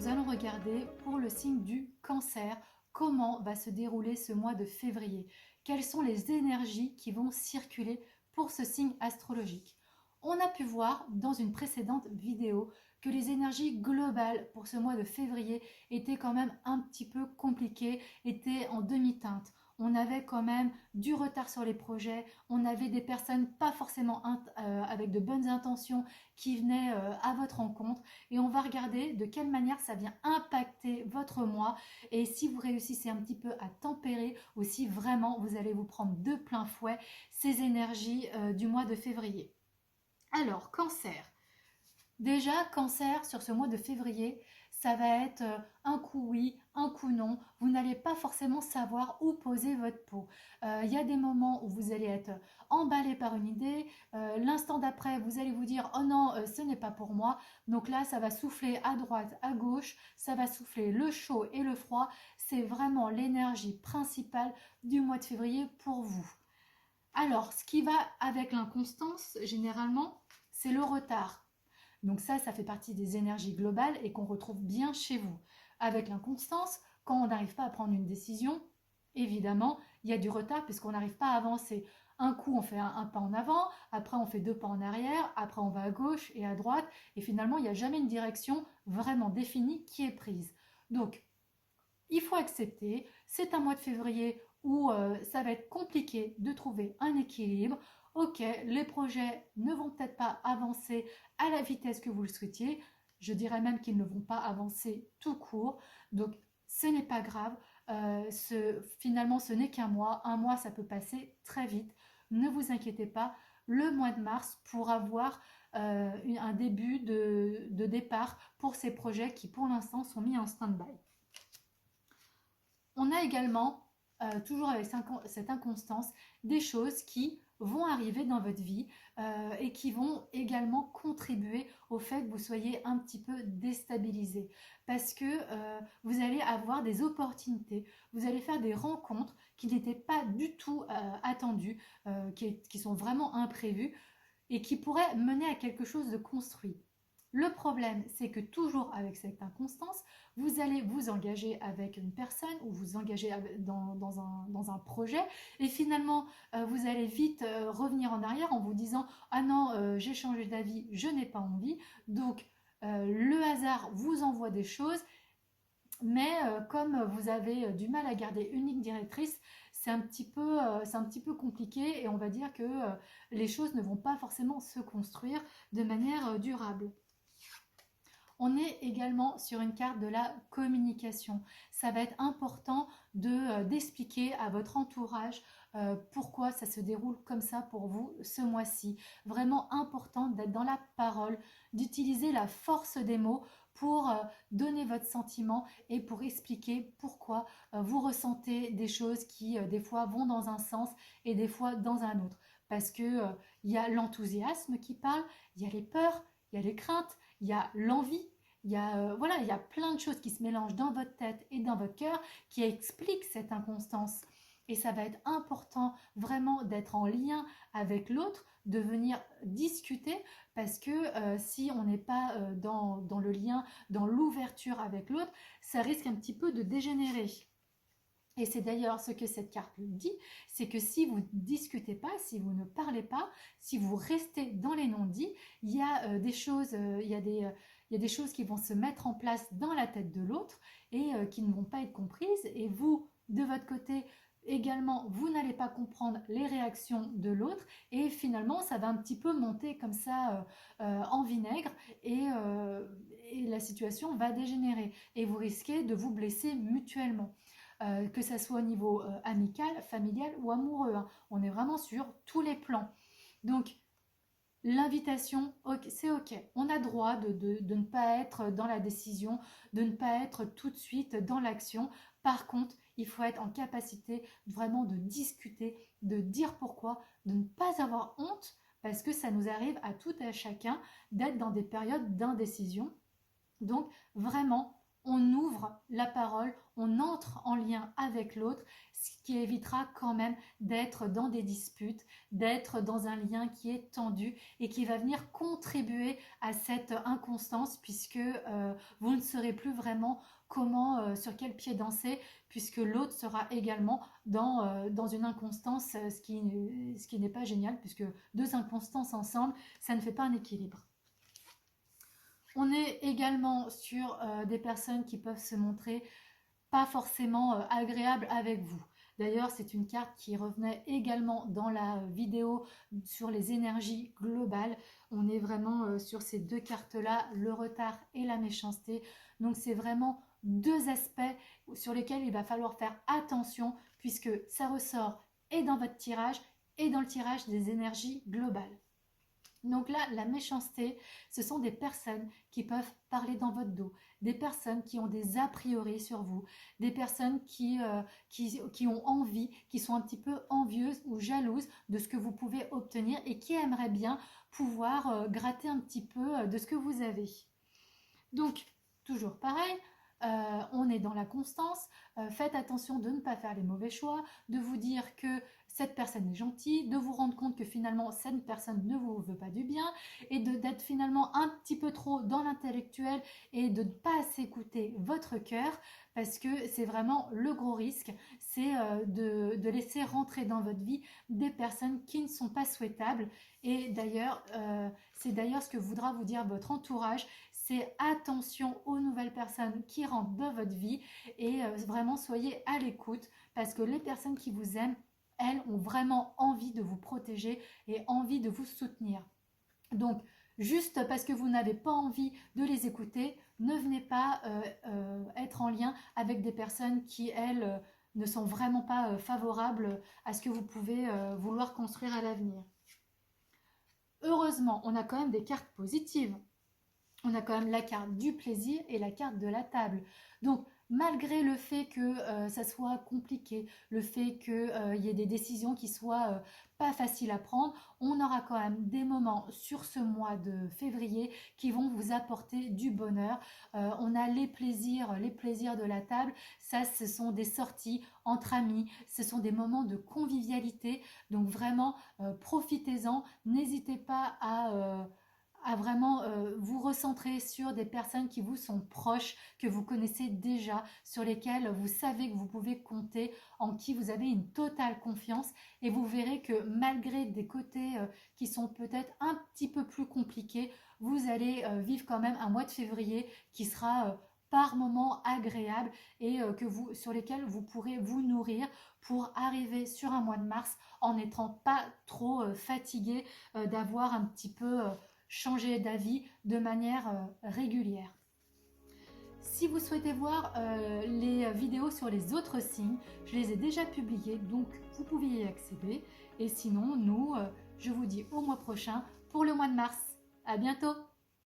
nous allons regarder pour le signe du Cancer, comment va se dérouler ce mois de février. Quelles sont les énergies qui vont circuler pour ce signe astrologique. On a pu voir dans une précédente vidéo que les énergies globales pour ce mois de février étaient quand même un petit peu compliquées, étaient en demi-teinte. On avait quand même du retard sur les projets, on avait des personnes pas forcément avec de bonnes intentions qui venaient à votre rencontre et on va regarder de quelle manière ça vient impacter votre mois et si vous réussissez un petit peu à tempérer ou si vraiment vous allez vous prendre de plein fouet ces énergies du mois de février. Alors, Cancer. Déjà, Cancer, sur ce mois de février, ça va être un coup oui, un coup non. Vous n'allez pas forcément savoir où poser votre peau. Il y a des moments où vous allez être emballé par une idée. L'instant d'après, vous allez vous dire « Oh non, ce n'est pas pour moi ». Donc là, ça va souffler à droite, à gauche. Ça va souffler le chaud et le froid. C'est vraiment l'énergie principale du mois de février pour vous. Alors, ce qui va avec l'inconstance, généralement, c'est le retard. Donc ça fait partie des énergies globales et qu'on retrouve bien chez vous. Avec l'inconstance, quand on n'arrive pas à prendre une décision, évidemment, il y a du retard puisqu'on n'arrive pas à avancer. Un coup, on fait un pas en avant, après on fait deux pas en arrière, après on va à gauche et à droite, et finalement, il n'y a jamais une direction vraiment définie qui est prise. Donc, il faut accepter, c'est un mois de février où ça va être compliqué de trouver un équilibre. Ok, les projets ne vont peut-être pas avancer à la vitesse que vous le souhaitiez. Je dirais même qu'ils ne vont pas avancer tout court. Donc, ce n'est pas grave. Finalement, ce n'est qu'un mois. Un mois, ça peut passer très vite. Ne vous inquiétez pas. Le mois de mars pourra avoir un début de départ pour ces projets qui, pour l'instant, sont mis en stand-by. On a également, toujours avec cette inconstance, des choses qui vont arriver dans votre vie et qui vont également contribuer au fait que vous soyez un petit peu déstabilisé. Parce que vous allez avoir des opportunités, vous allez faire des rencontres qui n'étaient pas du tout attendues, qui sont vraiment imprévues et qui pourraient mener à quelque chose de construit. Le problème, c'est que toujours avec cette inconstance, vous allez vous engager avec une personne ou vous engager dans un projet et finalement, vous allez vite revenir en arrière en vous disant « Ah non, j'ai changé d'avis, je n'ai pas envie ». Donc, le hasard vous envoie des choses, mais comme vous avez du mal à garder une ligne directrice, c'est un petit peu compliqué et on va dire que les choses ne vont pas forcément se construire de manière durable. On est également sur une carte de la communication. Ça va être important d'expliquer à votre entourage pourquoi ça se déroule comme ça pour vous ce mois-ci. Vraiment important d'être dans la parole, d'utiliser la force des mots pour donner votre sentiment et pour expliquer pourquoi vous ressentez des choses qui des fois vont dans un sens et des fois dans un autre. Parce que il y a l'enthousiasme qui parle, il y a les peurs, il y a les craintes, il y a l'envie, voilà, il y a plein de choses qui se mélangent dans votre tête et dans votre cœur qui expliquent cette inconstance. Et ça va être important vraiment d'être en lien avec l'autre, de venir discuter parce que si on n'est pas dans le lien, dans l'ouverture avec l'autre, ça risque un petit peu de dégénérer. Et c'est d'ailleurs ce que cette carte dit, c'est que si vous ne discutez pas, si vous ne parlez pas, si vous restez dans les non-dits, il y a des choses, il y a des choses qui vont se mettre en place dans la tête de l'autre et qui ne vont pas être comprises. Et vous, de votre côté, également, vous n'allez pas comprendre les réactions de l'autre et finalement, ça va un petit peu monter comme ça en vinaigre et la situation va dégénérer et vous risquez de vous blesser mutuellement. Que ça soit au niveau amical, familial ou amoureux. Hein. On est vraiment sur tous les plans. Donc, l'invitation, c'est ok. On a droit de ne pas être dans la décision, de ne pas être tout de suite dans l'action. Par contre, il faut être en capacité vraiment de discuter, de dire pourquoi, de ne pas avoir honte, parce que ça nous arrive à tout et à chacun d'être dans des périodes d'indécision. Donc, vraiment, on ouvre la parole, on entre en lien avec l'autre, ce qui évitera quand même d'être dans des disputes, d'être dans un lien qui est tendu et qui va venir contribuer à cette inconstance puisque vous ne saurez plus vraiment comment, sur quel pied danser, puisque l'autre sera également dans une inconstance, ce qui n'est pas génial, puisque deux inconstances ensemble, ça ne fait pas un équilibre. On est également sur des personnes qui peuvent se montrer pas forcément agréables avec vous. D'ailleurs, c'est une carte qui revenait également dans la vidéo sur les énergies globales. On est vraiment sur ces deux cartes-là, le retard et la méchanceté. Donc, c'est vraiment deux aspects sur lesquels il va falloir faire attention puisque ça ressort et dans votre tirage et dans le tirage des énergies globales. Donc là, la méchanceté, ce sont des personnes qui peuvent parler dans votre dos, des personnes qui ont des a priori sur vous, des personnes qui ont envie, qui sont un petit peu envieuses ou jalouses de ce que vous pouvez obtenir et qui aimeraient bien pouvoir gratter un petit peu de ce que vous avez. Donc, toujours pareil, on est dans la constance, faites attention de ne pas faire les mauvais choix, de vous dire que cette personne est gentille, de vous rendre compte que finalement cette personne ne vous veut pas du bien et d'être finalement un petit peu trop dans l'intellectuel et de ne pas assez écouter votre cœur parce que c'est vraiment le gros risque, c'est de laisser rentrer dans votre vie des personnes qui ne sont pas souhaitables et d'ailleurs, c'est d'ailleurs ce que voudra vous dire votre entourage, c'est attention aux nouvelles personnes qui rentrent dans votre vie et vraiment soyez à l'écoute parce que les personnes qui vous aiment, elles ont vraiment envie de vous protéger et envie de vous soutenir. Donc, juste parce que vous n'avez pas envie de les écouter, ne venez pas être en lien avec des personnes qui, elles, ne sont vraiment pas favorables à ce que vous pouvez vouloir construire à l'avenir. Heureusement, on a quand même des cartes positives. On a quand même la carte du plaisir et la carte de la table. Donc, malgré le fait que ça soit compliqué, le fait qu'il y ait des décisions qui soient pas faciles à prendre, on aura quand même des moments sur ce mois de février qui vont vous apporter du bonheur. On a les plaisirs de la table. Ça, ce sont des sorties entre amis, ce sont des moments de convivialité. Donc, vraiment, profitez-en. N'hésitez pas à vraiment vous recentrer sur des personnes qui vous sont proches, que vous connaissez déjà, sur lesquelles vous savez que vous pouvez compter, en qui vous avez une totale confiance et vous verrez que malgré des côtés qui sont peut-être un petit peu plus compliqués, vous allez vivre quand même un mois de février qui sera par moments agréable et sur lesquels vous pourrez vous nourrir pour arriver sur un mois de mars en n'étant pas trop fatigué d'avoir un petit peu changer d'avis de manière régulière. Si vous souhaitez voir les vidéos sur les autres signes, je les ai déjà publiées, donc vous pouvez y accéder. Et sinon, je vous dis au mois prochain pour le mois de mars. À bientôt!